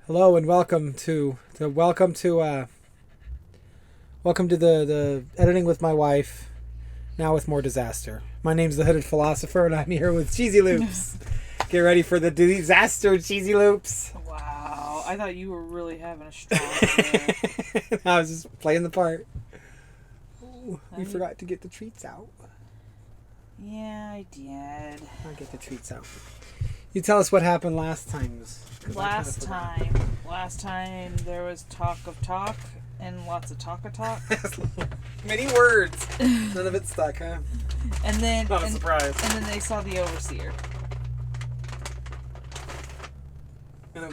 Hello and welcome to the editing with my wife. Now with more disaster. My name's the Hooded Philosopher, and I'm here with Cheesy Loops. Get ready for the disaster, Cheesy Loops. Wow, I thought you were really having a strong day. I was just playing the part. Ooh, we forgot to get the treats out. Yeah, I did. I'll get the treats out. You tell us what happened last time. Last time there was talk of talk and lots of talk. Many words. None of it stuck, huh? And then Not a surprise. And then they saw the overseer. Yeah.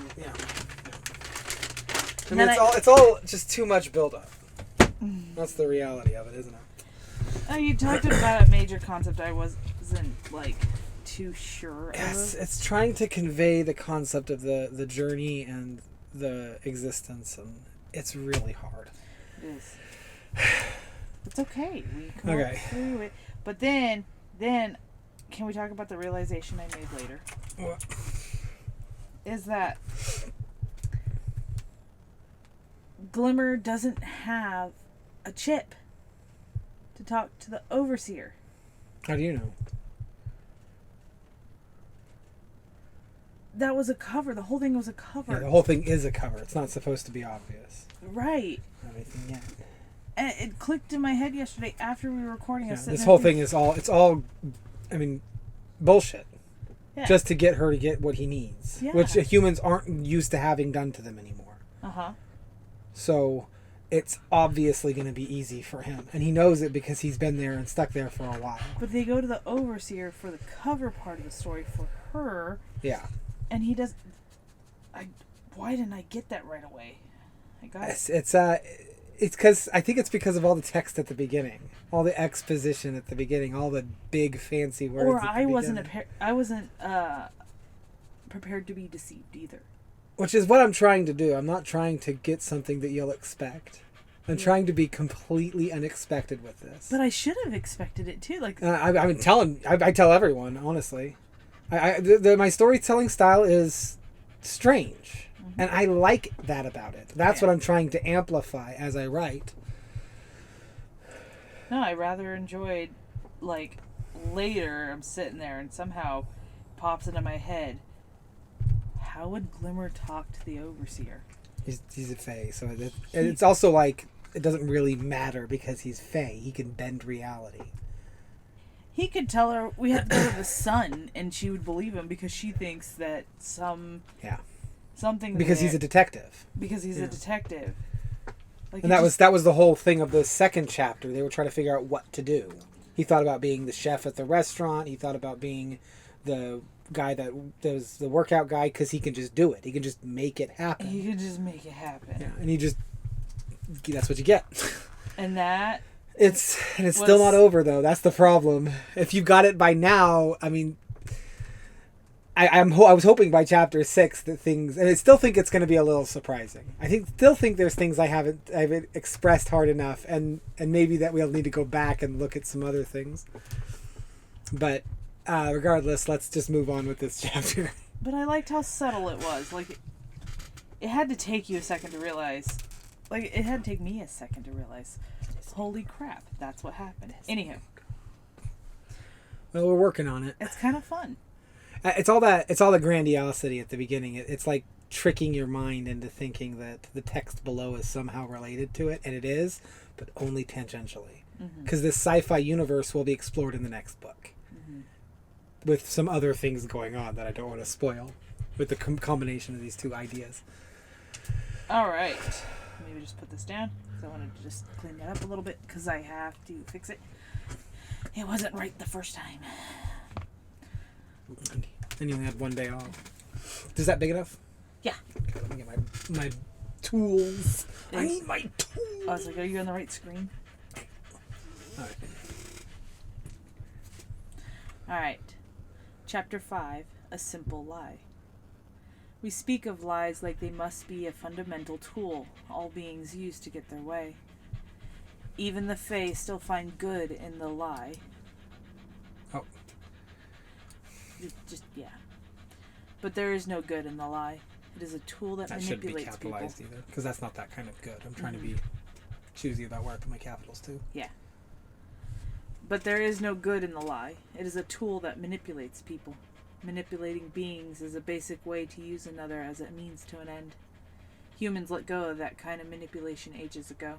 I mean, it's all just too much buildup. That's the reality of it, isn't it? Oh, you talked about a major concept I wasn't too sure Yes, of. it's trying to convey the concept of the journey and the existence, and it's really hard. It is. It's okay. We come Okay. through it. But then, can we talk about the realization I made later? What? Is that Glimmer doesn't have a chip to talk to the overseer. How do you know? That was a cover. The whole thing was a cover. Yeah, the whole thing is a cover. It's not supposed to be obvious. Right. Everything yet. And it clicked in my head yesterday after we were recording. Yeah, I this whole thing is all bullshit. Yeah. Just to get her to get what he needs. Yeah. Which humans aren't used to having done to them anymore. Uh-huh. So it's obviously going to be easy for him. And he knows it because he's been there and stuck there for a while. But they go to the overseer for the cover part of the story for her. Yeah. And he does... Why didn't I get that right away? I got it. It's because... I think it's because of all the text at the beginning. All the exposition at the beginning. All the big fancy words Or at the I wasn't prepared to be deceived either. Which is what I'm trying to do. I'm not trying to get something that you'll expect. I'm trying to be completely unexpected with this. But I should have expected it too. Like I tell everyone, honestly. My storytelling style is strange. Mm-hmm. And I like that about it. That's what I'm trying to amplify as I write. No, I rather enjoyed, like, later I'm sitting there and somehow pops into my head, how would Glimmer talk to the overseer? He's a fae, so it's also like, it doesn't really matter because he's fae. He can bend reality. He could tell her we have to go to the sun, and she would believe him because she thinks that something. Because he's a detective. Because he's a detective. Like, and that was the whole thing of the second chapter. They were trying to figure out what to do. He thought about being the chef at the restaurant. He thought about being the guy that does the workout guy because he can just do it. He can just make it happen. He can just make it happen. Yeah, and that's what you get. And it's still not over though. That's the problem. If you got it by now, I mean, I was hoping by chapter 6 that things, and I still think it's going to be a little surprising. Still think there's things I haven't expressed hard enough, and maybe that we'll need to go back and look at some other things. But regardless, let's just move on with this chapter. But I liked how subtle it was. Like, it had to take you a second to realize. Like, it had to take me a second to realize. Holy crap, that's what happened. Anyhow. Well, we're working on it. It's kind of fun. It's all the grandiosity at the beginning. It's like tricking your mind into thinking that the text below is somehow related to it, and it is, but only tangentially. Because this sci-fi universe will be explored in the next book. With some other things going on that I don't want to spoil. With the combination of these two ideas. Alright. Maybe just put this down. I wanted to just clean that up a little bit because I have to fix it. It wasn't right the first time. And you only had one day off. Is that big enough? Yeah. Okay, let me get my tools. I need my tools. I was like, are you on the right screen? Alright. Alright. Chapter 5, A Simple Lie. We speak of lies like they must be a fundamental tool all beings use to get their way. Even the Fae still find good in the lie. Oh. Yeah. But there is no good in the lie. It is a tool that That shouldn't be manipulates people. capitalized either, because that's not that kind of good. I'm trying to be choosy about where I put my capitals too. Yeah. But there is no good in the lie. It is a tool that manipulates people. Manipulating beings is a basic way to use another as a means to an end. Humans let go of that kind of manipulation ages ago.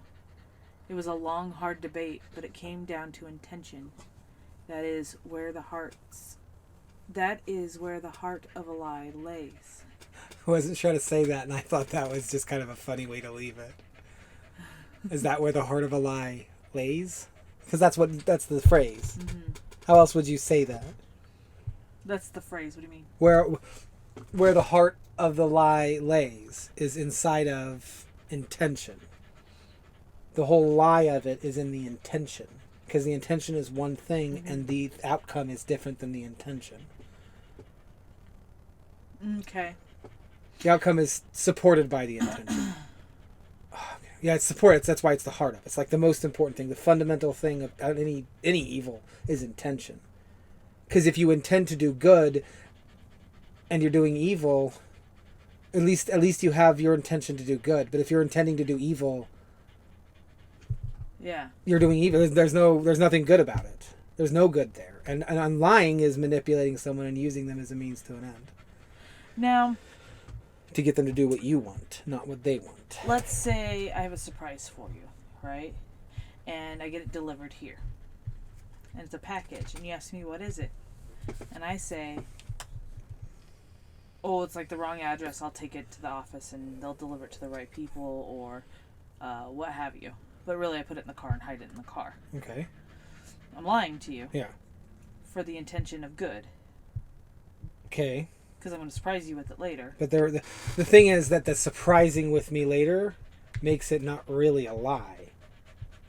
It was a long, hard debate, but it came down to intention. That is where the heart of a lie lays. I wasn't sure to say that, and I thought that was just kind of a funny way to leave it. Is that where the heart of a lie lays? Because that's the phrase. Mm-hmm. How else would you say that? That's the phrase. What do you mean? Where the heart of the lie lays is inside of intention. The whole lie of it is in the intention. Because the intention is one thing, and the outcome is different than the intention. Okay. The outcome is supported by the intention. Yeah, it's supported. That's why it's the heart of it. It's like the most important thing. The fundamental thing about any evil is intention. Because if you intend to do good and you're doing evil, at least you have your intention to do good. But if you're intending to do evil, yeah, you're doing evil. There's nothing good about it. There's no good there. And lying is manipulating someone and using them as a means to an end. Now, to get them to do what you want, not what they want. Let's say I have a surprise for you, right? And I get it delivered here. And it's a package. And you ask me, what is it? And I say, oh, it's like the wrong address. I'll take it to the office and they'll deliver it to the right people or what have you. But really, I put it in the car and hide it in the car. Okay. I'm lying to you. Yeah. For the intention of good. Okay. Because I'm going to surprise you with it later. But the thing is that the surprising with me later makes it not really a lie.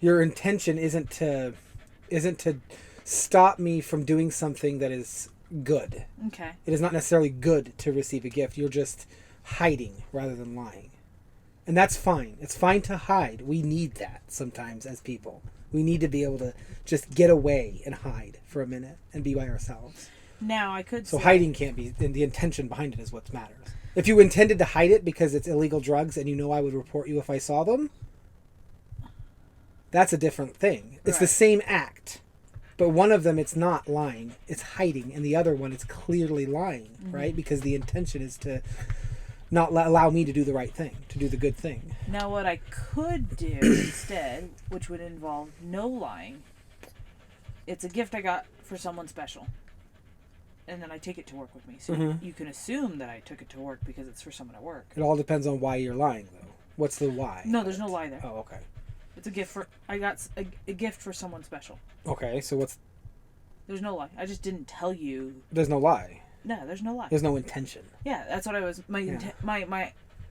Your intention isn't to stop me from doing something that is good. Okay. It is not necessarily good to receive a gift. You're just hiding rather than lying. And that's fine. It's fine to hide. We need that sometimes as people. We need to be able to just get away and hide for a minute and be by ourselves. Now, I could So say... hiding can't be... And the intention behind it is what matters. If you intended to hide it because it's illegal drugs and you know I would report you if I saw them, that's a different thing. It's the same act. But one of them, it's not lying. It's hiding. And the other one, it's clearly lying, right? Because the intention is to not allow me to do the right thing, to do the good thing. Now, what I could do instead, which would involve no lying, it's a gift I got for someone special. And then I take it to work with me. So you can assume that I took it to work because it's for someone at work. It all depends on why you're lying, though. What's the why? No, there's no lie there. Oh, okay. It's a gift for... I got a gift for someone special. Okay, so what's... There's no lie. I just didn't tell you... There's no lie. No, there's no lie. There's no intention. Yeah, that's what I was... My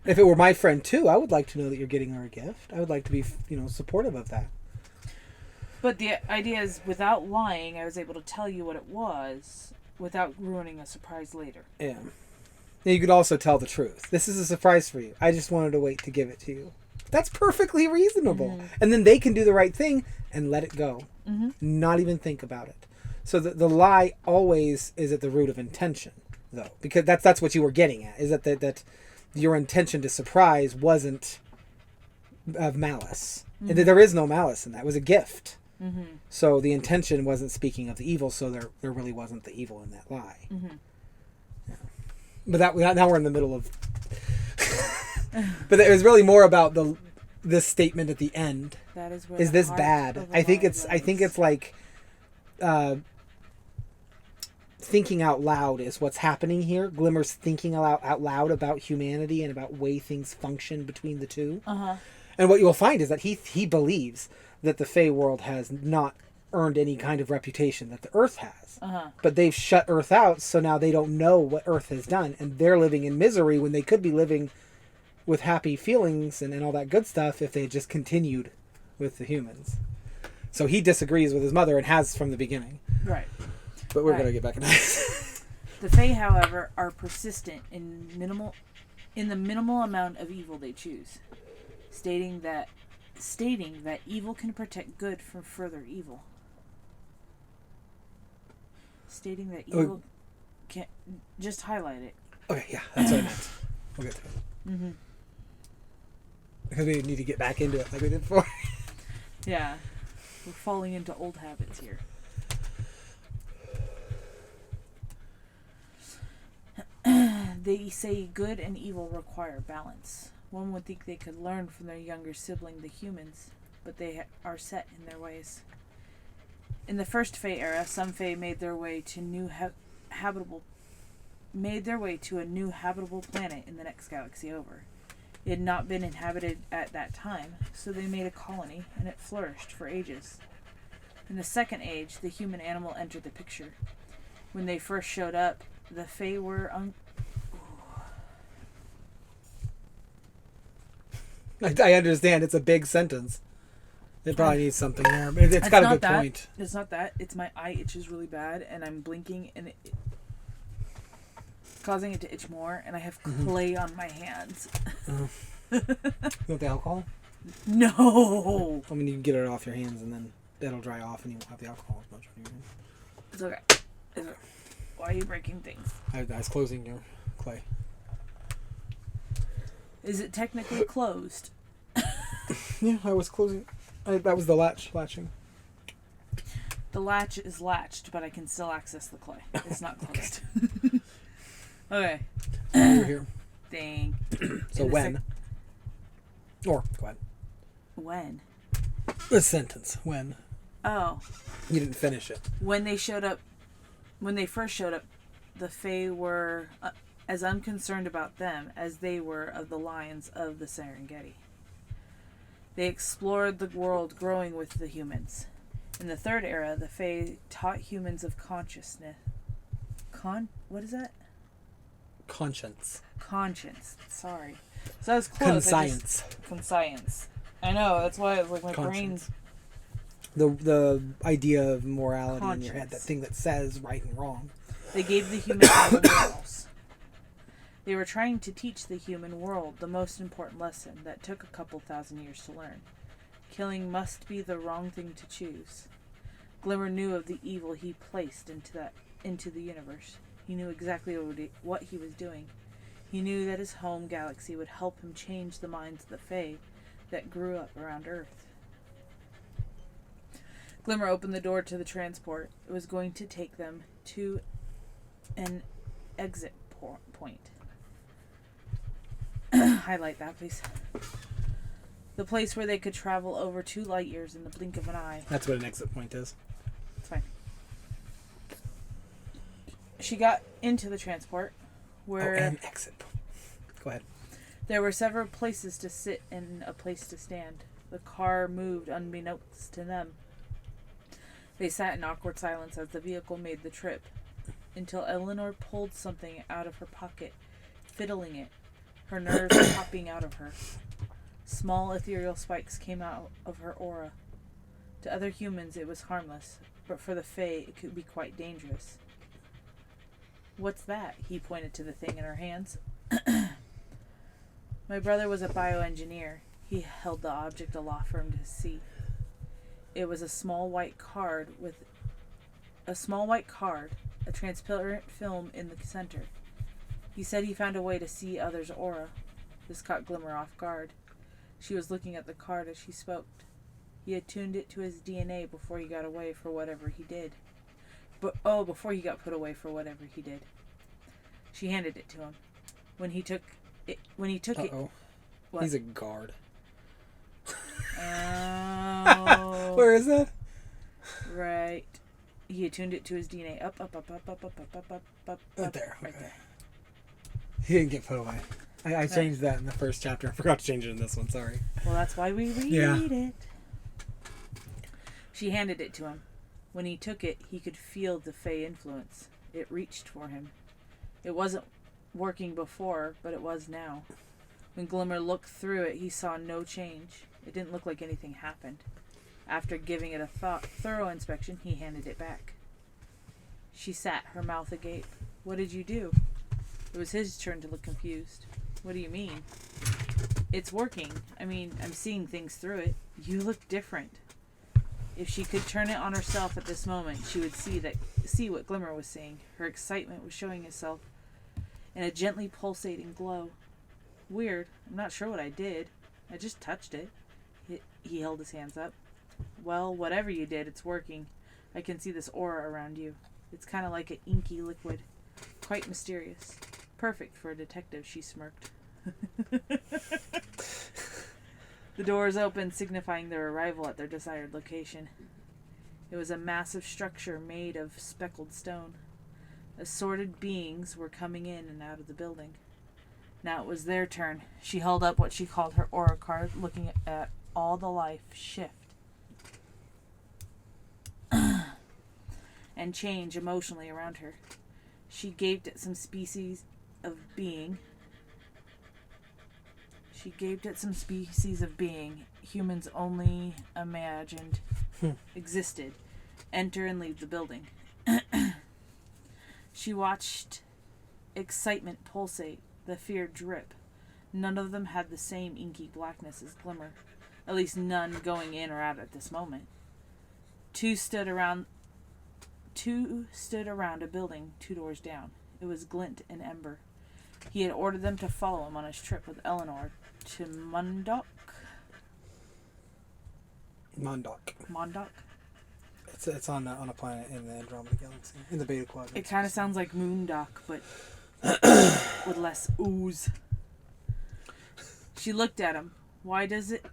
If it were my friend, too, I would like to know that you're getting her a gift. I would like to be, supportive of that. But the idea is, without lying, I was able to tell you what it was without ruining a surprise later. Yeah. And you could also tell the truth. This is a surprise for you. I just wanted to wait to give it to you. That's perfectly reasonable. And then they can do the right thing and let it go. Not even think about it. So the lie always is at the root of intention, though. Because that's what you were getting at, is that your intention to surprise wasn't of malice. And there is no malice in that. It was a gift. So the intention wasn't speaking of the evil, so there really wasn't the evil in that lie. Yeah. But now we're in the middle of... But it was really more about this statement at the end. That is where is this bad? I think it's like thinking out loud is what's happening here. Glimmer's thinking out loud about humanity and about way things function between the two. And what you'll find is that he believes that the Fey world has not earned any kind of reputation that the Earth has. But they've shut Earth out, so now they don't know what Earth has done, and they're living in misery when they could be living with happy feelings and all that good stuff if they had just continued with the humans. So he disagrees with his mother and has from the beginning. Right. But we're going to get back into this. The Fae, however, are persistent in the minimal amount of evil they choose, stating that evil can protect good from further evil. Stating that evil can... Just highlight it. Okay, yeah, that's what I meant. We'll get to it. Mm-hmm. Because we need to get back into it like we did before. Yeah. We're falling into old habits here. They say good and evil require balance. One would think they could learn from their younger sibling, the humans, but they are set in their ways. In the first Fae era, some Fae made their way to a new habitable planet in the next galaxy over. It had not been inhabited at that time, so they made a colony, and it flourished for ages. In the second age, the human animal entered the picture. When they first showed up, the Fae were I understand. It's a big sentence. It probably needs something there, but it's got a good point. It's not that. It's my eye itches really bad, and I'm blinking, and it's causing it to itch more, and I have clay on my hands. You want the alcohol? No! I mean, you can get it off your hands, and then it'll dry off, and you won't have the alcohol as much on your hands. It's okay. It's okay. Why are you breaking things? I was closing your clay. Is it technically closed? Yeah, I was closing. That was the latching. The latch is latched, but I can still access the clay. It's not closed. Okay. Over here. Dang. So when? Or, go ahead. When? The sentence. When. Oh. You didn't finish it. When they first showed up, the Fae were as unconcerned about them as they were of the lions of the Serengeti. They explored the world growing with the humans. In the third era, the Fae taught humans of consciousness. What is that? Conscience. Conscience. Sorry. So I was close. Conscience. I know. That's why it's like my brain's... The idea of morality in your head. That thing that says right and wrong. They gave the humans morals. They were trying to teach the human world the most important lesson that took a couple thousand years to learn. Killing must be the wrong thing to choose. Glimmer knew of the evil he placed into the universe. He knew exactly what he was doing. He knew that his home galaxy would help him change the minds of the Fae that grew up around Earth. Glimmer opened the door to the transport. It was going to take them to an exit point. Highlight that, please. The place where they could travel over 2 light years in the blink of an eye. That's what an exit point is. It's fine. She got into the transport, where... an exit point. Go ahead. There were several places to sit and a place to stand. The car moved unbeknownst to them. They sat in awkward silence as the vehicle made the trip, until Eleanor pulled something out of her pocket, fiddling it, her nerves popping out of her. Small ethereal spikes came out of her aura. To other humans it was harmless, but for the Fae it could be quite dangerous. What's that? He pointed to the thing in her hands. My brother was a bioengineer. He held the object aloft for him to see. It was a small white card, a transparent film in the center. He said he found a way to see others' aura. This caught Glimmer off guard. She was looking at the card as she spoke. He had tuned it to his DNA before he got away for whatever he did. Before he got put away for whatever he did. She handed it to him. When he took it, what? He's a guard. Oh. Where is that? Right. He had tuned it to his DNA. Up. Right there. Right Okay. there. He didn't get put away. I changed that in the first chapter. I forgot to change it in this one. Sorry. Well, that's why we reread it. She handed it to him. When he took it, he could feel the Fae influence. It reached for him. It wasn't working before, but it was now. When Glimmer looked through it, he saw no change. It didn't look like anything happened. After giving it a thorough inspection, he handed it back. She sat, her mouth agape. What did you do? It was his turn to look confused. What do you mean? It's working. I mean, I'm seeing things through it. You look different. If she could turn it on herself at this moment, she would see what Glimmer was seeing. Her excitement was showing itself in a gently pulsating glow. Weird. I'm not sure what I did. I just touched it. He held his hands up. Well, whatever you did, it's working. I can see this aura around you. It's kind of like an inky liquid. Quite mysterious. Perfect for a detective, she smirked. The doors opened, signifying their arrival at their desired location. It was a massive structure made of speckled stone. Assorted beings were coming in and out of the building. Now it was their turn. She held up what she called her aura card, looking at all the life shift and change emotionally around her. She gaped at some species of being. Humans only imagined existed, enter and leave the building. She watched excitement pulsate, the fear drip. None of them had the same inky blackness as Glimmer. At least none going in or out at this moment. Two stood around a building 2 doors down. It was Glint and Ember. He had ordered them to follow him on his trip with Eleanor to Mondoc. It's on a planet in the Andromeda Galaxy, in the Beta Quadrant. It kind of sounds like Moondoc, but with less ooze. She looked at him. Why does it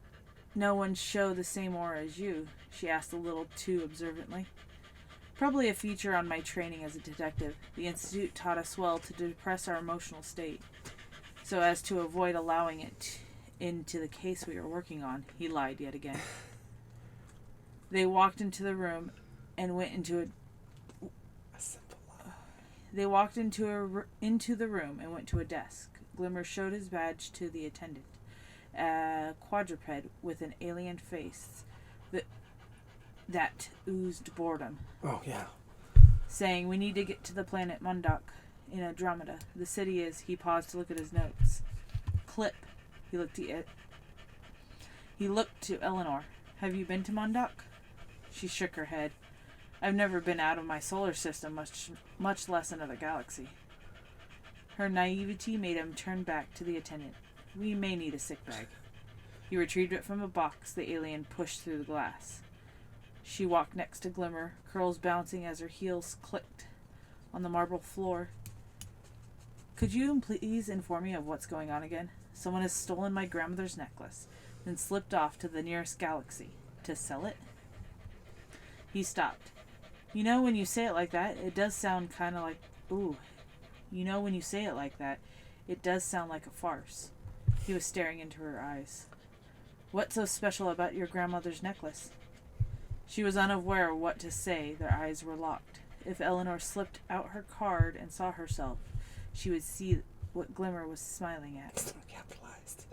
no one show the same aura as you? She asked a little too observantly. Probably a feature on my training as a detective. The Institute taught us well to depress our emotional state, so as to avoid allowing it into the case we were working on. He lied yet again. They walked into the room and went into a simple lie. They walked into the room and went to a desk. Glimmer showed his badge to the attendant, a quadruped with an alien face that oozed boredom. Oh, yeah. Saying, we need to get to the planet Mondoc in Andromeda. The city is... He paused to look at his notes. Clip. He looked to Eleanor. Have you been to Mondoc? She shook her head. I've never been out of my solar system, much less another galaxy. Her naivety made him turn back to the attendant. We may need a sick bag. He retrieved it from a box the alien pushed through the glass. She walked next to Glimmer, curls bouncing as her heels clicked on the marble floor. Could you please inform me of what's going on again? Someone has stolen my grandmother's necklace, then slipped off to the nearest galaxy. To sell it? He stopped. You know, when you say it like that, it does sound kind of like... Ooh. You know, when you say it like that, it does sound like a farce. He was staring into her eyes. What's so special about your grandmother's necklace? She was unaware of what to say. Their eyes were locked. If Eleanor slipped out her card and saw herself, she would see what Glimmer was smiling at. It's not capitalized.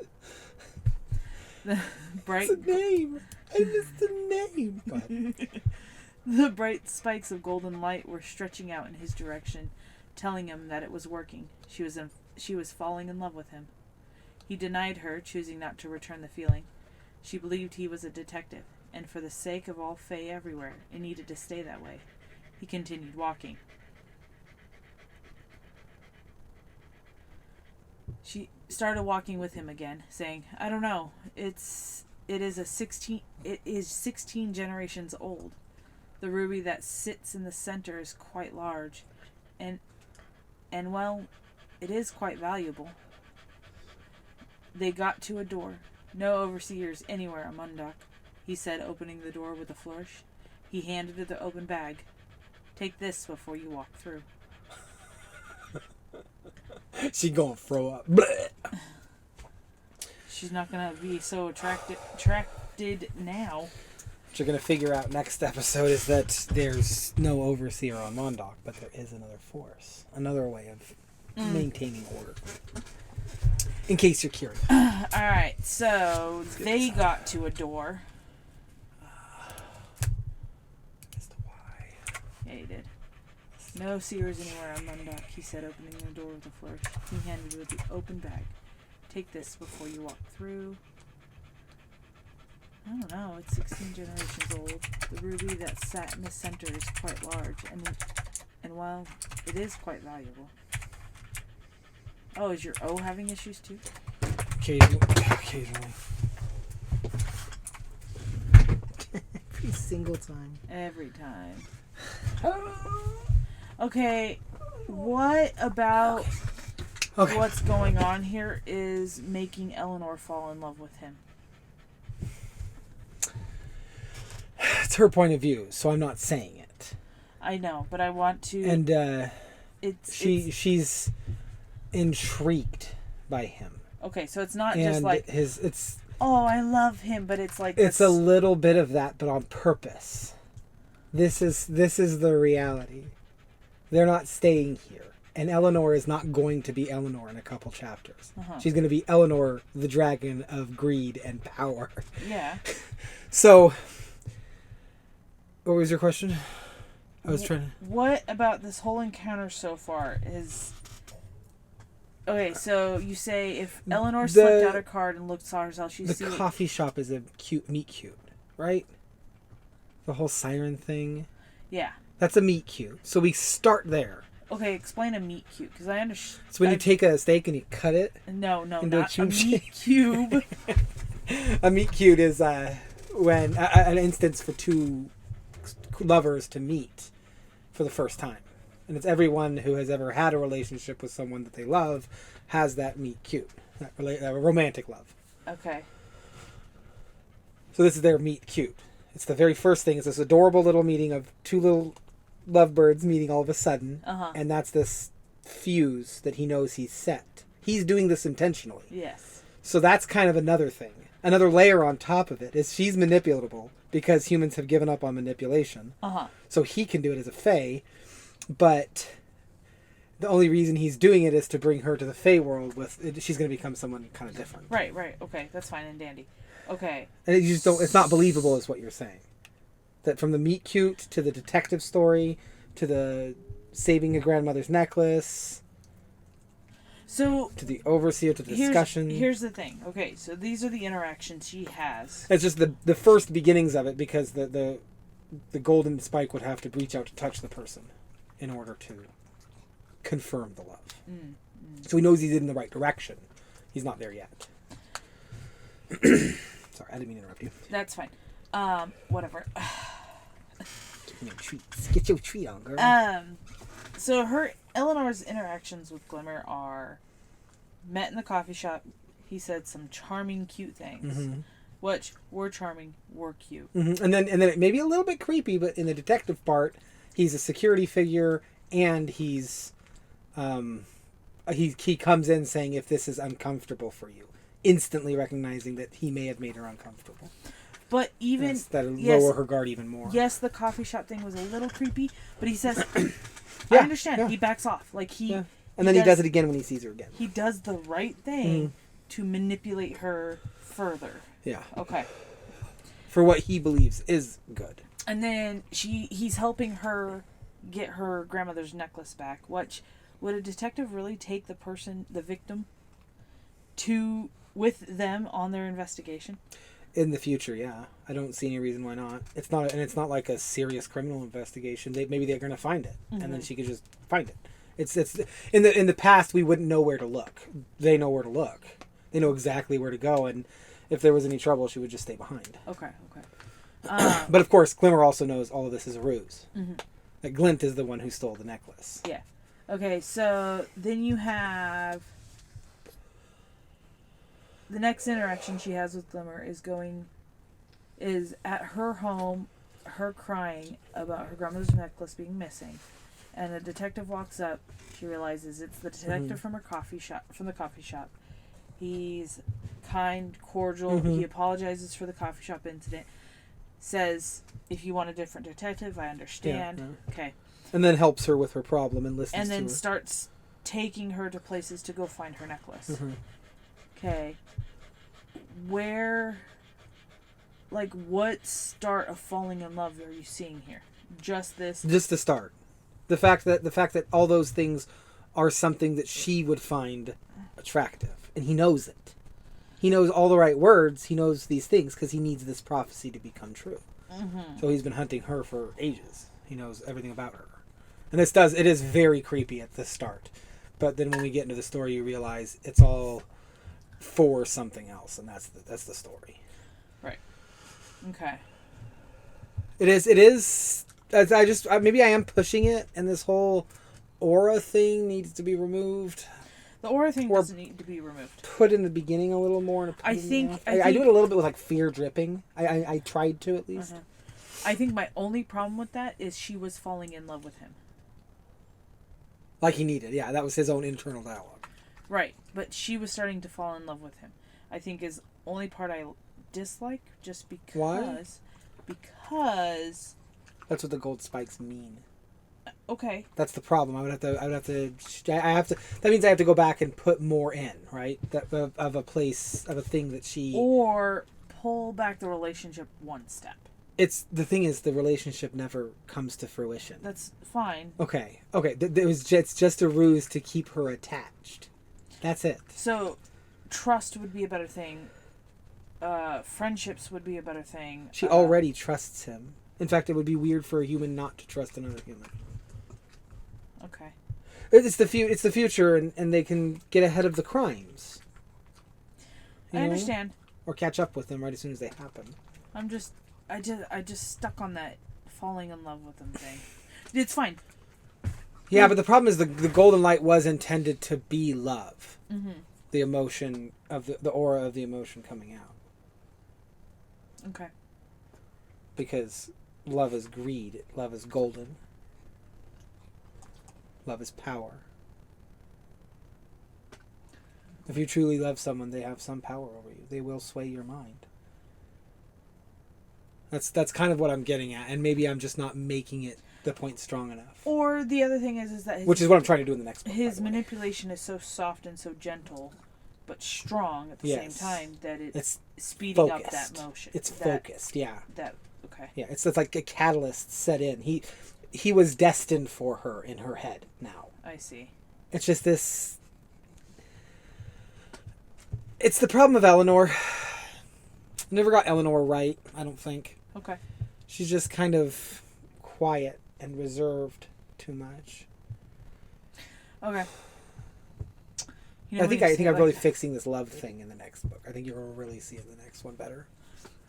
The bright... It's a name! I missed the name! Go ahead. The bright spikes of golden light were stretching out in his direction, telling him that it was working. She was falling in love with him. He denied her, choosing not to return the feeling. She believed he was a detective, and for the sake of all Fae everywhere, it needed to stay that way. He continued walking. She started walking with him again, saying, I don't know, it is 16 generations old. The ruby that sits in the center is quite large, and well, it is quite valuable. They got to a door. No overseers anywhere on Mondoc, he said, opening the door with a flourish. He handed her the open bag. Take this before you walk through. She gonna throw up. Blech. She's not gonna be so attracted now. What you're gonna figure out next episode is that there's no overseer on Mondoc, but there is another force, another way of maintaining order. In case you're curious. Alright, so they got to a door. Missed a Y. Yeah, he did. No seers anywhere on Mondoc, he said, opening the door with a flourish. He handed her the open bag. Take this before you walk through. I don't know, it's 16 generations old. The ruby that sat in the center is quite large, and while it is quite valuable. Oh, is your O having issues too? Occasionally. Every single time. Every time. Okay, what about what's going on here is making Eleanor fall in love with him? It's her point of view, so I'm not saying it. I know, but I want to. And she's intrigued by him. Okay, so it's not and just like it's. Oh, I love him, but it's like it's a little bit of that, but on purpose. This is the reality. They're not staying here, and Eleanor is not going to be Eleanor in a couple chapters. She's going to be Eleanor, the dragon of greed and power. Yeah. So, what was your question? I was trying to... What about this whole encounter so far is... Okay, so you say if Eleanor slipped out her card and saw herself, she's... The coffee shop is a meet cute, right? The whole siren thing. Yeah. That's a meet cute. So we start there. Okay, explain a meat cube, because I understand. It's when you take a steak and you cut it. No, into not a meat cube. A meet cute is when an instance for two lovers to meet for the first time, and it's everyone who has ever had a relationship with someone that they love has that meet cute, that romantic love. Okay. So this is their meet cute. It's the very first thing. It's this adorable little meeting of two little lovebirds meeting all of a sudden, and that's this fuse that he knows he's set. He's doing this intentionally. Yes. So that's kind of another thing. Another layer on top of it is she's manipulatable because humans have given up on manipulation. So he can do it as a fae, but the only reason he's doing it is to bring her to the fae world she's going to become someone kind of different. Right. Okay, that's fine and dandy. Okay. And you just don't, it's not believable is what you're saying. That from the meet cute to the detective story to the saving a grandmother's necklace, so to the overseer, to the discussion. Here's the thing. Okay, so these are the interactions she has. It's just the first beginnings of it, because the golden spike would have to reach out to touch the person in order to confirm the love. So he knows he's in the right direction. He's not there yet. Sorry, I didn't mean to interrupt you. That's fine. Whatever. Get your treat on, girl. So Eleanor's interactions with Glimmer are met in the coffee shop. He said some charming, cute things, which were charming, were cute. And then it may be a little bit creepy, but in the detective part, he's a security figure, and he comes in saying, if this is uncomfortable for you, instantly recognizing that he may have made her uncomfortable. But even that'll lower her guard even more. Yes, the coffee shop thing was a little creepy, but he says, yeah, I understand. Yeah. He backs off. Like and then he does it again when he sees her again. He does the right thing to manipulate her further. Yeah. Okay. For what he believes is good. And then he's helping her get her grandmother's necklace back. Would a detective really take the victim, with them on their investigation? In the future, yeah. I don't see any reason why not. It's not like a serious criminal investigation. Maybe they're going to find it, and then she could just find it. It's in the past, we wouldn't know where to look. They know where to look. They know exactly where to go, and if there was any trouble, she would just stay behind. Okay. But of course, Glimmer also knows all of this is a ruse. That Glint is the one who stole the necklace. Yeah. Okay, so then you have the next interaction she has with Glimmer is at her home, her crying about her grandmother's necklace being missing, and a detective walks up. She realizes it's the detective from the coffee shop. He's kind, cordial. He apologizes for the coffee shop incident. Says, if you want a different detective, I understand. Yeah. Okay. And then helps her with her problem and listens to her. And then starts taking her to places to go find her necklace. Okay. What start of falling in love are you seeing here? Just this? Just the start. The fact that all those things are something that she would find attractive. And he knows it. He knows all the right words. He knows these things because he needs this prophecy to become true. So he's been hunting her for ages. He knows everything about her. And it is very creepy at the start. But then when we get into the story, you realize it's all for something else, and that's the story. Right. Okay. It is. Maybe I am pushing it, and this whole aura thing needs to be removed. The aura thing doesn't need to be removed. Put in the beginning a little more. And I think I do it a little bit with like fear dripping. I tried to at least. I think my only problem with that is she was falling in love with him. Like he needed, yeah. That was his own internal dialogue. Right, but she was starting to fall in love with him. I think is only part I dislike, just because. Why? Because. That's what the gold spikes mean. Okay. That's the problem. I have to. That means I have to go back and put more in, right? Of a thing that she. Or pull back the relationship one step. It's the thing is the relationship never comes to fruition. That's fine. Okay. It's just a ruse to keep her attached. That's it. So, trust would be a better thing. Friendships would be a better thing. She already trusts him. In fact, it would be weird for a human not to trust another human. Okay. It's the future, and they can get ahead of the crimes. I understand. Or catch up with them right as soon as they happen. I just stuck on that falling in love with them thing. It's fine. Yeah, but the problem is the golden light was intended to be love. Mm-hmm. The emotion of the aura of the emotion coming out. Okay. Because love is greed. Love is golden. Love is power. If you truly love someone, they have some power over you. They will sway your mind. That's kind of what I'm getting at, and maybe I'm just not making it the point strong enough. Or the other thing is that which is what I'm trying to do in the next book. His manipulation is so soft and so gentle, but strong at the same time that it's speeding up that motion. It's focused, yeah. Okay. Yeah, it's like a catalyst set in. He was destined for her in her head now. I see. It's just this. It's the problem of Eleanor. Never got Eleanor right, I don't think. Okay. She's just kind of quiet and reserved too much. Okay. I think I'm really fixing this love thing in the next book. I think you're going to really see it in the next one better.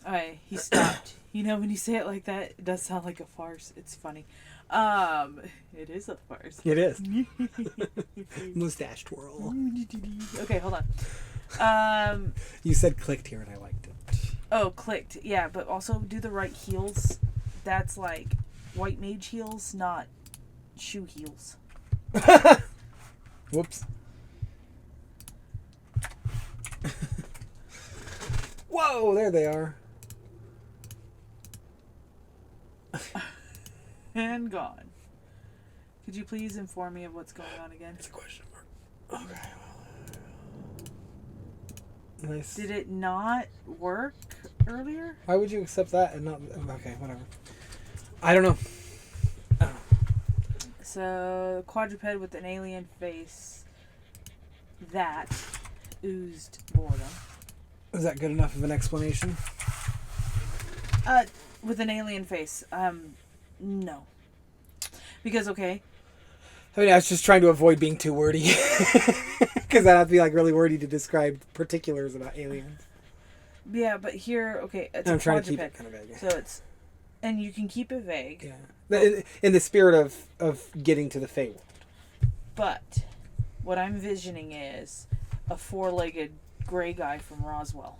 Alright, he stopped. When you say it like that, it does sound like a farce. It's funny. It is a farce. It is. Mustache twirl. Okay, hold on. You said clicked here and I liked it. Oh, clicked. Yeah, but also do the right heels. That's like white mage heels, not shoe heels. Whoops. Whoa, there they are. And gone. Could you please inform me of what's going on again? It's a question mark. Okay. Nice. Did it not work earlier? Why would you accept that and not... Okay, whatever. I don't know. So, quadruped with an alien face that oozed boredom. Is that good enough of an explanation? With an alien face. No. Because, okay. I mean, I was just trying to avoid being too wordy. Because that'd be like really wordy to describe particulars about aliens. Yeah, but here, okay, it's I'm a trying quadruped. to keep it kind of vague. So it's... And you can keep it vague. Yeah. In the spirit of getting to the Fey world. But what I'm visioning is a four-legged gray guy from Roswell.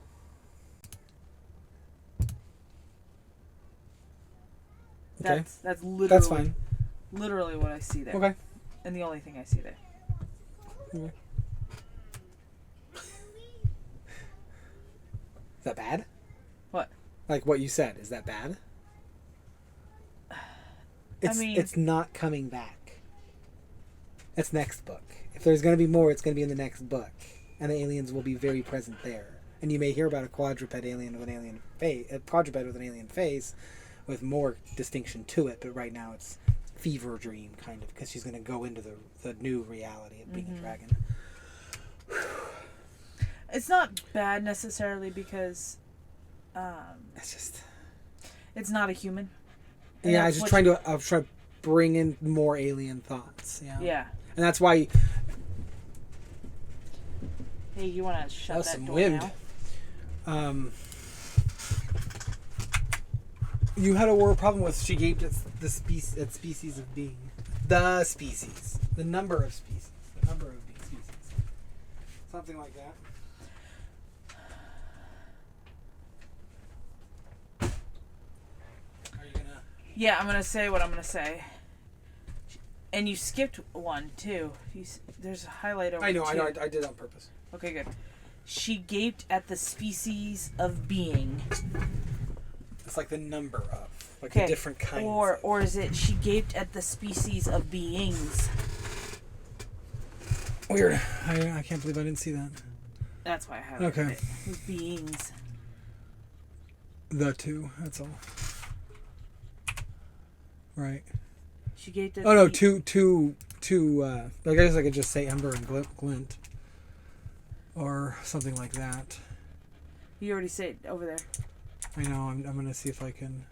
Okay. That's literally... That's fine. Literally what I see there. Okay. And the only thing I see there. Okay. Is that bad? What? Like what you said, is that bad? It's not coming back. That's next book. If there's going to be more, it's going to be in the next book. And the aliens will be very present there. And you may hear about a quadruped alien with an alien face, a quadruped with an alien face, with more distinction to it. But right now it's fever dream, kind of, because she's going to go into the new reality of being a dragon. It's not bad necessarily because it's not a human. And yeah, I was trying to bring in more alien thoughts. Yeah. Yeah. And that's why Hey, you want to shut that some door wind. now? You had a problem with she gave the species of being. The species. The number of species. The number of species. Something like that. Are you gonna... Yeah, I'm going to say what I'm going to say. And you skipped one, too. There's a highlight over I know, two. I did on purpose. Okay, good. She gaped at the species of being. It's like the number of. Like the different kinds. Or is it she gaped at the species of beings? Weird. I can't believe I didn't see that. That's why I highlighted it. It was beings. The two, that's all. Right. She gaped at two, I guess I could just say Ember and Glint. Or something like that. You already said it over there. I know, I'm going to see if I can...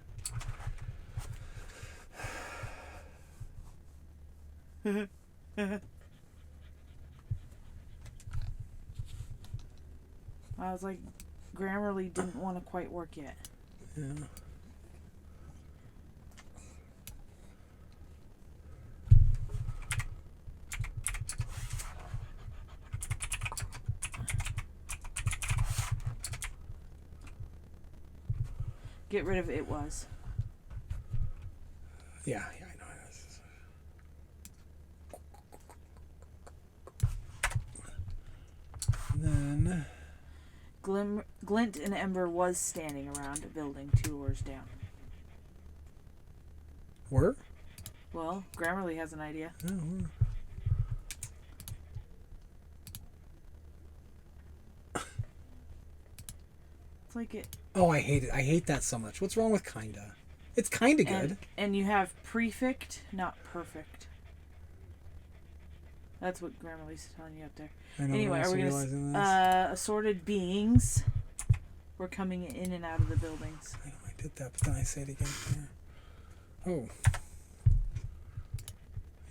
I was like, Grammarly didn't want to quite work yet. Yeah. Get rid of it was. Yeah, I know. Then... Glint and Ember was standing around a building 2 doors down. Were? Well, Grammarly has an idea. Oh, It's like it. Oh, I hate it. I hate that so much. What's wrong with kinda? It's kinda good. And you have prefect, not perfect. That's what Grammarly's telling you up there. I know, anyway, are we going to... assorted beings were coming in and out of the buildings. I know I did that, but then I say it again. Oh.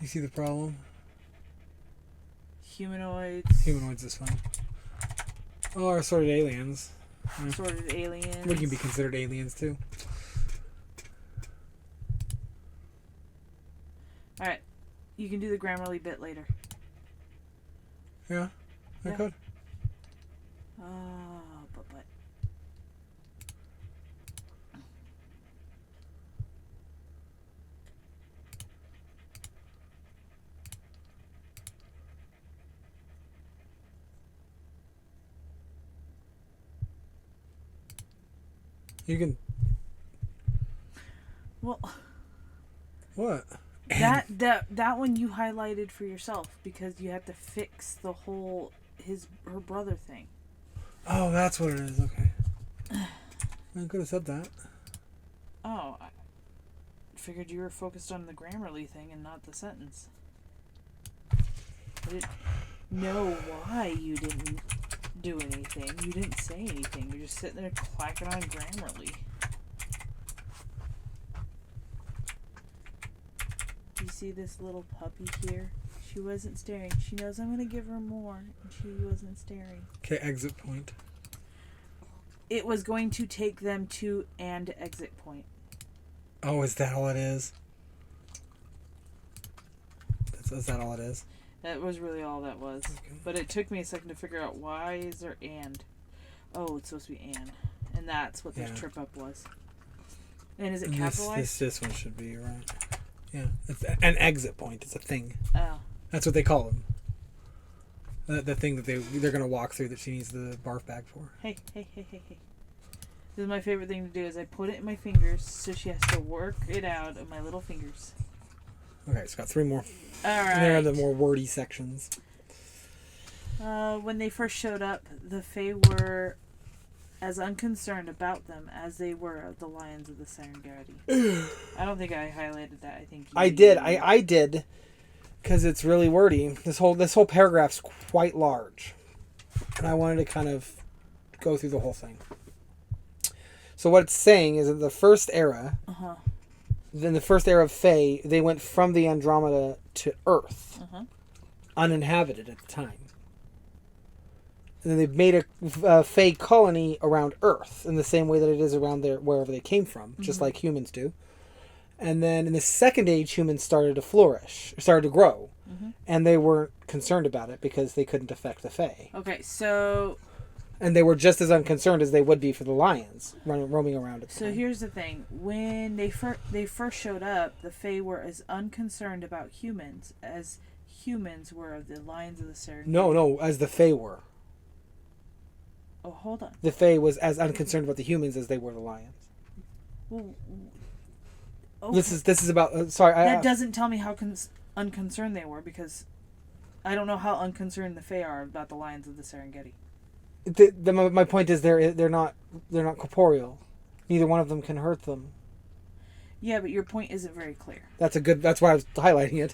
You see the problem? Humanoids. Humanoids is fine. Oh, or assorted aliens. Assorted aliens. We can be considered aliens, too. Alright. You can do the Grammarly bit later. Yeah, I could. But. You can... Well... What? That one you highlighted for yourself because you have to fix the whole her brother thing. Oh, that's what it is. Okay. I could have said that. Oh, I figured you were focused on the Grammarly thing and not the sentence. I didn't know why you didn't do anything. You didn't say anything. You're just sitting there clacking on Grammarly. You see this little puppy here? She wasn't staring. She knows I'm going to give her more, and she wasn't staring. Okay, exit point. It was going to take them to and exit point. Oh, is that all it is? Is that all it is? That was really all that was. Okay. But it took me a second to figure out why is there and. Oh, it's supposed to be and. And that's what this trip up was. And is it capitalized? This one should be, right. Yeah, it's an exit point. It's a thing. Oh. That's what they call them. The thing that they're going to walk through that she needs the barf bag for. Hey. This is my favorite thing to do is I put it in my fingers so she has to work it out in my little fingers. Okay, it's got 3 more. All right. There are the more wordy sections. When they first showed up, the Fae were as unconcerned about them as they were of the lions of the Serengeti. I don't think I highlighted that. I think I did. I did, because it's really wordy. This whole paragraph's quite large, and I wanted to kind of go through the whole thing. So what it's saying is that the first era, then the first era of Fae, they went from the Andromeda to Earth, uninhabited at the time. And then they've made a Fae colony around Earth in the same way that it is around there wherever they came from, just like humans do. And then in the Second Age, humans started to flourish, started to grow. And they weren't concerned about it because they couldn't affect the Fae. Okay, so... And they were just as unconcerned as they would be for the lions roaming around. So here's the thing. When they first showed up, the Fae were as unconcerned about humans as humans were of the lions of the Serengeti. No, as the Fae were. Oh, hold on. The Fae was as unconcerned about the humans as they were the lions. Well, okay. This is about... sorry. That doesn't tell me how unconcerned they were, because I don't know how unconcerned the Fae are about the lions of the Serengeti. My point is they're not corporeal. Neither one of them can hurt them. Yeah, but your point isn't very clear. That's why I was highlighting it.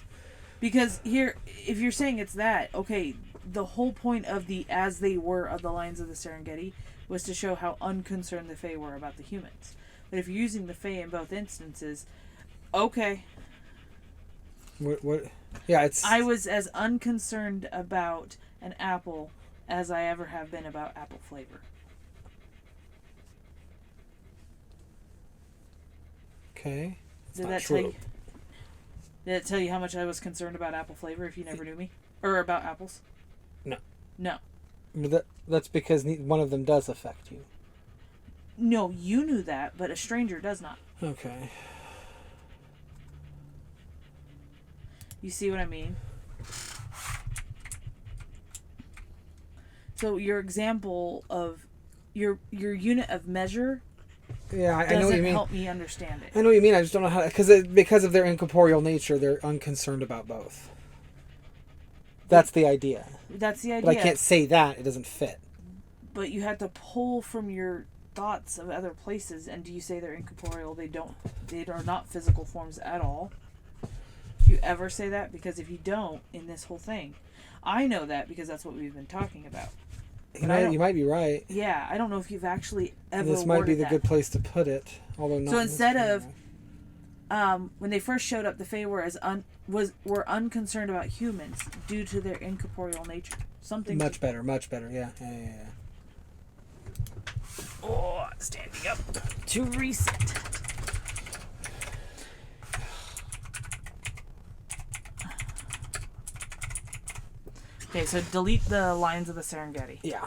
Because here, if you're saying it's that, okay, the whole point of the as they were of the lions of the Serengeti was to show how unconcerned the Fae were about the humans. But if you're using the Fae in both instances, okay. What? Yeah, it's... I was as unconcerned about an apple as I ever have been about apple flavor. Okay. Did that tell you how much I was concerned about apple flavor if you never knew me? Or about apples? No. That's because one of them does affect you. No, you knew that, but a stranger does not. Okay. You see what I mean? So your example of your unit of measure Yeah, I know what you mean. doesn't help me understand it. I know what you mean. I just don't know how... Because of their incorporeal nature, they're unconcerned about both. That's the idea. That's the idea. But I can't say that. It doesn't fit. But you have to pull from your thoughts of other places, and do you say they're incorporeal? They are not physical forms at all. Do you ever say that? Because if you don't, in this whole thing, I know that because that's what we've been talking about. You might be right. Yeah, I don't know if you've actually ever. This might be the good place to put it, although not. So instead of, when they first showed up, the Fae were were unconcerned about humans due to their incorporeal nature. Something much better. Yeah. Oh, standing up to reset. Okay, so delete the lines of the Serengeti. Yeah.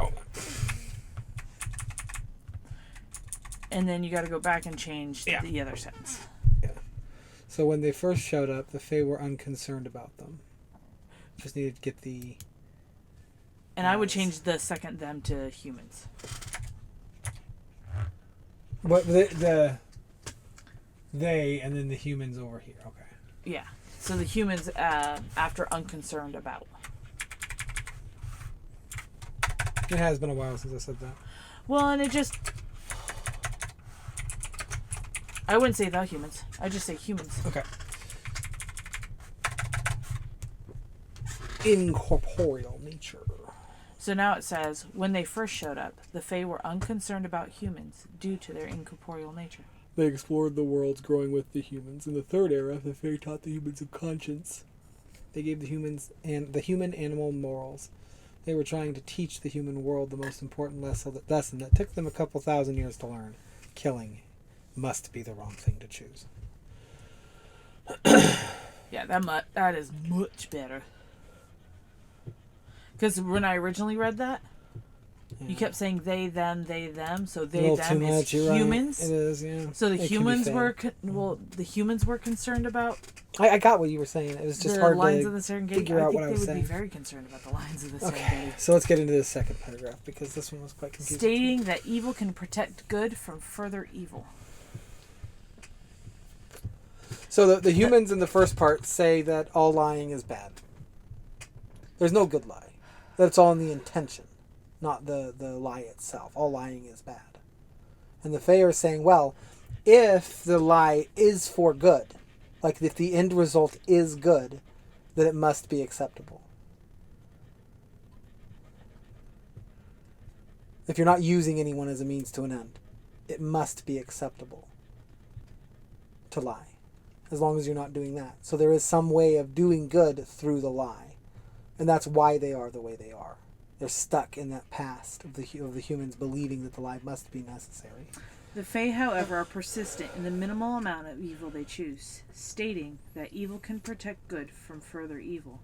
Oh. And then you got to go back and change the other sentence. Yeah. So when they first showed up, the Fae were unconcerned about them. Just needed to get the... And I would change the second them to humans. What the they and then the humans over here. Okay. Yeah. So the humans after unconcerned about. It has been a while since I said that. Well, and it just... I wouldn't say the humans. I'd just say humans. Okay. Incorporeal nature. So now it says, when they first showed up, the Fae were unconcerned about humans due to their incorporeal nature. They explored the worlds growing with the humans. In the third era, the Fae taught the humans of conscience. They gave the humans and the human-animal morals. They were trying to teach the human world the most important lesson that took them a couple thousand years to learn. Killing must be the wrong thing to choose. Yeah, that is much better. Because when I originally read that, you kept saying they, them, so they, them is humans. Right. It is, yeah. So the humans were, the humans were concerned about... I got what you were saying. It was just hard to figure out what I was saying. I think they would be very concerned about the lines of the Serengeti. Okay, so let's get into the second paragraph, because this one was quite confusing. Stating that evil can protect good from further evil. So the humans in the first part say that all lying is bad. There's no good lie. That it's all in the intention, not the lie itself. All lying is bad. And the Fae are saying, well, if the lie is for good, like if the end result is good, then it must be acceptable. If you're not using anyone as a means to an end, it must be acceptable to lie, as long as you're not doing that. So there is some way of doing good through the lie. And that's why they are the way they are. They're stuck in that past of the humans believing that the lie must be necessary. The Fae, however, are persistent in the minimal amount of evil they choose, stating that evil can protect good from further evil.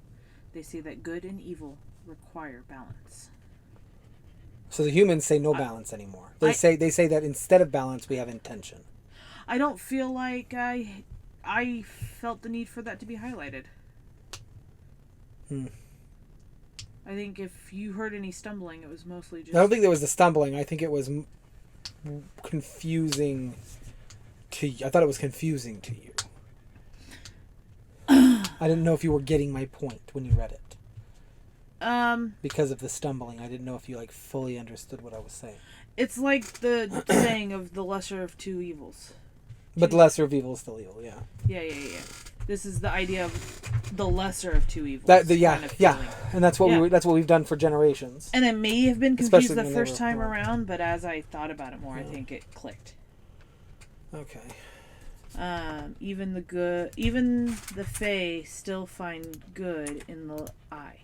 They say that good and evil require balance. So the humans say no balance anymore. They say that instead of balance, we have intention. I don't feel like I felt the need for that to be highlighted. I think if you heard any stumbling, it was mostly just... I don't think there was the stumbling. I think it was confusing to you. I thought it was confusing to you. I didn't know if you were getting my point when you read it. Because of the stumbling, I didn't know if you fully understood what I was saying. It's like the saying of the lesser of two evils. But the lesser of evil is still evil, yeah. Yeah. This is the idea of the lesser of two evils. And that's what that's what we've done for generations. And I may have been confused the first time around, but as I thought about it more, I think it clicked. Okay. Even the Fae still find good in the eye.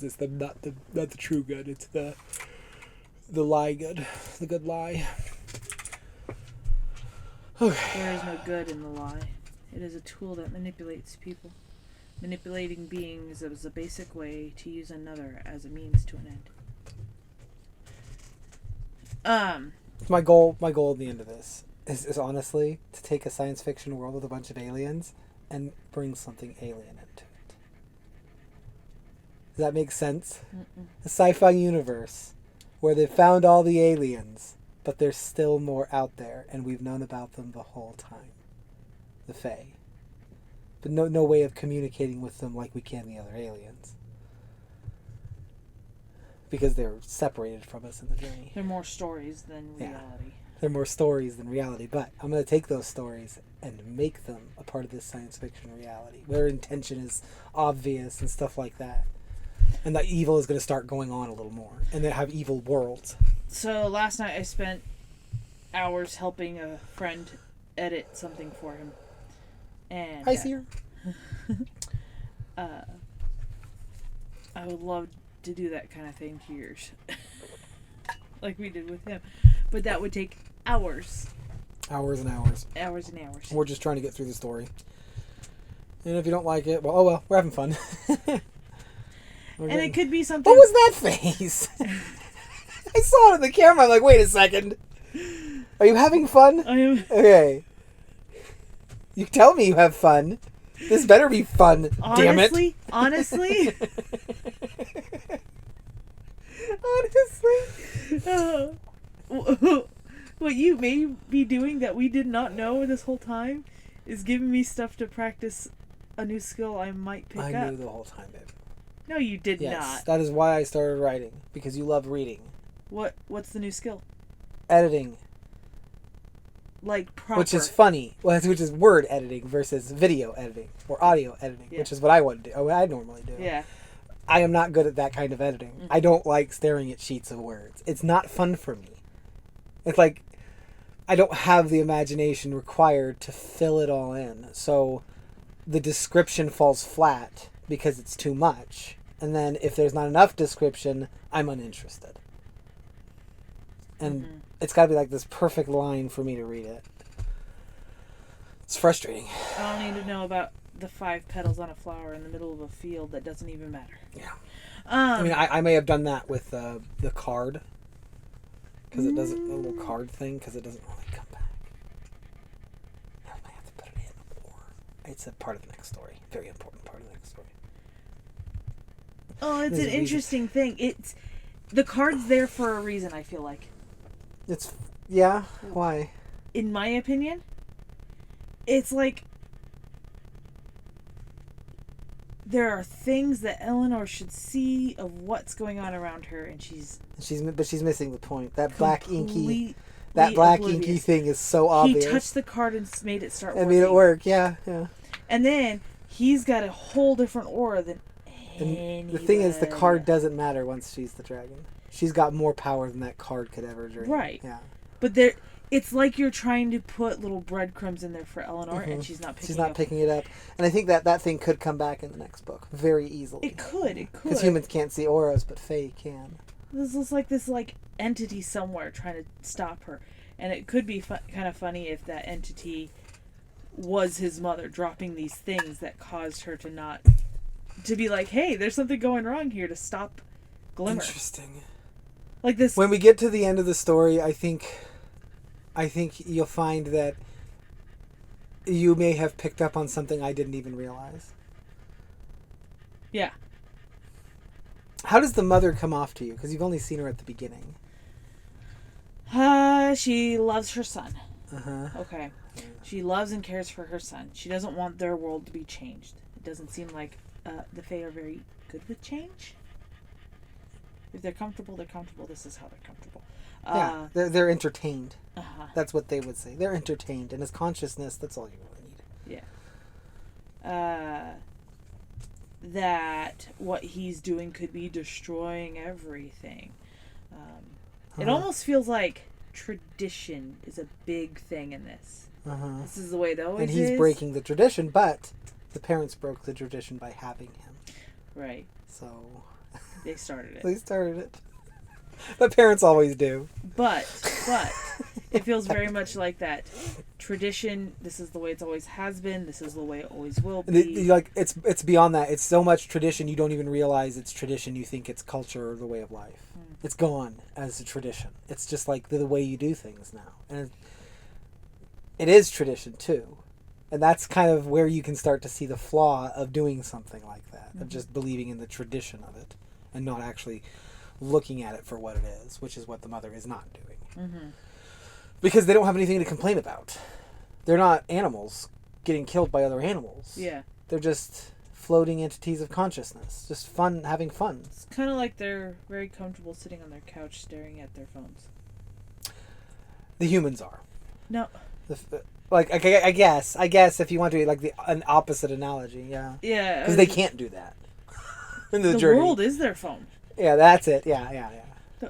It's not the true good. It's the lie good, the good lie. Okay. There is no good in the lie. It is a tool that manipulates people. Manipulating beings is a basic way to use another as a means to an end. My goal at the end of this is honestly to take a science fiction world with a bunch of aliens and bring something alien into it. Does that make sense? Mm-mm. A sci-fi universe where they found all the aliens, but there's still more out there, and we've known about them the whole time. The Fae. But no way of communicating with them like we can the other aliens. Because they're separated from us in the journey. They're more stories than reality. They're more stories than reality, but I'm going to take those stories and make them a part of this science fiction reality. Where intention is obvious and stuff like that. And that evil is going to start going on a little more. And they have evil worlds. So last night I spent hours helping a friend edit something for him. And I see her. I would love to do that kind of thing to yours. Like we did with him. But that would take hours. Hours and hours. Hours and hours. We're just trying to get through the story. And if you don't like it, well, we're having fun. It could be something... What was that face? I saw it on the camera. I'm like, wait a second. Are you having fun? I am. Okay. You tell me you have fun. This better be fun, damn it. Honestly? What you may be doing that we did not know this whole time is giving me stuff to practice a new skill I might pick up. I knew the whole time, babe. No, you did yes, not. That is why I started writing. Because you love reading. What's the new skill? Editing. Like proper. Which is funny. Which is word editing versus video editing. Or audio editing. Yeah. Which is what I want to do. What I normally do. Yeah. I am not good at that kind of editing. Mm-hmm. I don't like staring at sheets of words. It's not fun for me. It's like I don't have the imagination required to fill it all in. So the description falls flat because it's too much. And then if there's not enough description, I'm uninterested. And it's got to be like this perfect line for me to read it. It's frustrating. I don't need to know about the 5 petals on a flower in the middle of a field that doesn't even matter. Yeah. I mean, I may have done that with the card. Because it doesn't, a little card thing, because it doesn't really come back. I might have to put it in, or it's a part of the next story. Very important part of the next story. Oh, it's an interesting thing. It's the card's there for a reason, I feel like. Why? In my opinion, it's like there are things that Eleanor should see of what's going on around her, and she's missing the point. That black inky thing is so obvious. He touched the card and made it start and working. made it work. Yeah. And then he's got a whole different aura than anybody. And the thing is, the card doesn't matter once she's the dragon. She's got more power than that card could ever drink. Right. Yeah. But It's like you're trying to put little breadcrumbs in there for Eleanor, Mm-hmm. and she's not picking it up. And I think that thing could come back in the next book very easily. It could. Because humans can't see auras, but Fae can. This is like this entity somewhere trying to stop her. And it could be kind of funny if that entity was his mother dropping these things that caused her to be like, hey, there's something going wrong here, to stop Glimmer. Interesting. Like this. When we get to the end of the story, I think you'll find that you may have picked up on something I didn't even realize. Yeah. How does the mother come off to you? Because you've only seen her at the beginning. She loves her son. Uh-huh. Okay. She loves and cares for her son. She doesn't want their world to be changed. It doesn't seem like the Fae are very good with change. If they're comfortable, they're comfortable. This is how they're comfortable. Yeah, they're entertained. Uh-huh. That's what they would say. They're entertained. And as consciousness, that's all you really need. Yeah. That what he's doing could be destroying everything. It almost feels like tradition is a big thing in this. Uh-huh. This is the way it always is. And he's breaking the tradition, but the parents broke the tradition by having him. Right. So... They started it. They started it. But parents always do. But it feels very much like that tradition. This is the way it's always has been. This is the way it always will be. It's beyond that. It's so much tradition you don't even realize it's tradition. You think it's culture or the way of life. It's gone as a tradition. It's just like the way you do things now, and it is tradition too. And that's kind of where you can start to see the flaw of doing something like that, of just believing in the tradition of it and not actually looking at it for what it is, which is what the mother is not doing. Mm-hmm. Because they don't have anything to complain about. They're not animals getting killed by other animals. Yeah. They're just floating entities of consciousness. Just fun, having fun. It's kind of like they're very comfortable sitting on their couch staring at their phones. The humans are. No. I guess if you want to, like an opposite analogy, yeah. Yeah. Because they can't do that. In the journey. World is their phone. Yeah, that's it. Yeah.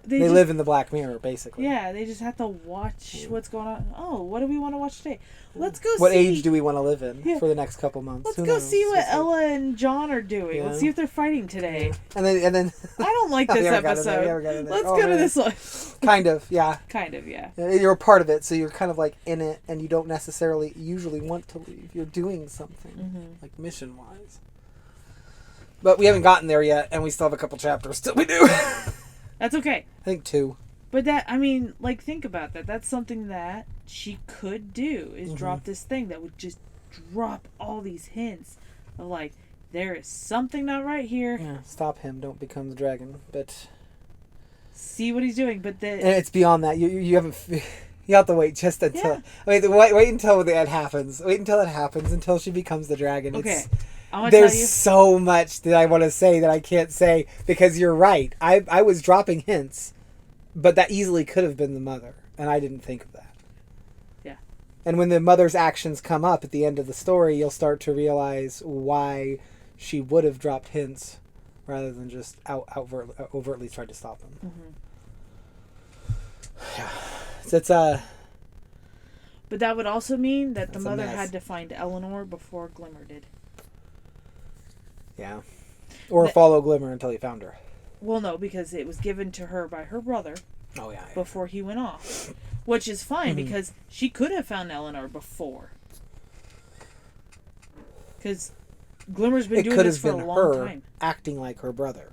They live in the Black Mirror, basically. Yeah, they just have to watch what's going on. Oh, what do we want to watch today? Let's go what see... age do we want to live in for the next couple months? Let's go see what Ella and John are doing. Yeah. Let's see if they're fighting today. Yeah. And then I don't like this episode. Let's go to this one. Kind of, yeah. Kind of, yeah. You're a part of it, so you're kind of like in it, and you don't necessarily usually want to leave. You're doing something, like mission-wise. But we haven't gotten there yet, and we still have a couple chapters till we do. That's okay. I think 2. But think about that. That's something that she could do, is drop this thing that would just drop all these hints of like, there is something not right here. Yeah, stop him. Don't become the dragon. But see what he's doing. But and it's beyond that. You haven't... You have to wait just until... Yeah. Wait until that happens. Wait until it happens, until she becomes the dragon. Okay. There's so much that I want to say that I can't say, because you're right. I was dropping hints, but that easily could have been the mother, and I didn't think of that. Yeah. And when the mother's actions come up at the end of the story, you'll start to realize why she would have dropped hints rather than just overtly tried to stop them. Yeah. So but that would also mean that the mother had to find Eleanor before Glimmer did. Yeah. Or follow Glimmer until he found her. Well, no, because it was given to her by her brother. Oh, yeah. Before he went off. Which is fine, because she could have found Eleanor before. Because Glimmer's been doing this for a long time. Acting like her brother.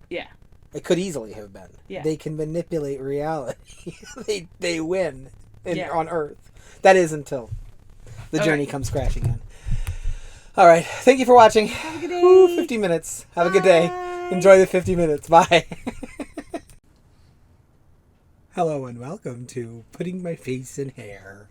Yeah. It could easily have been. Yeah. They can manipulate reality. they win on Earth. That is until the journey comes crashing in. All right. Thank you for watching. Have a good day. 50 minutes. Have a good day. Enjoy the 50 minutes. Bye. Hello and welcome to Putting My Face in Hair.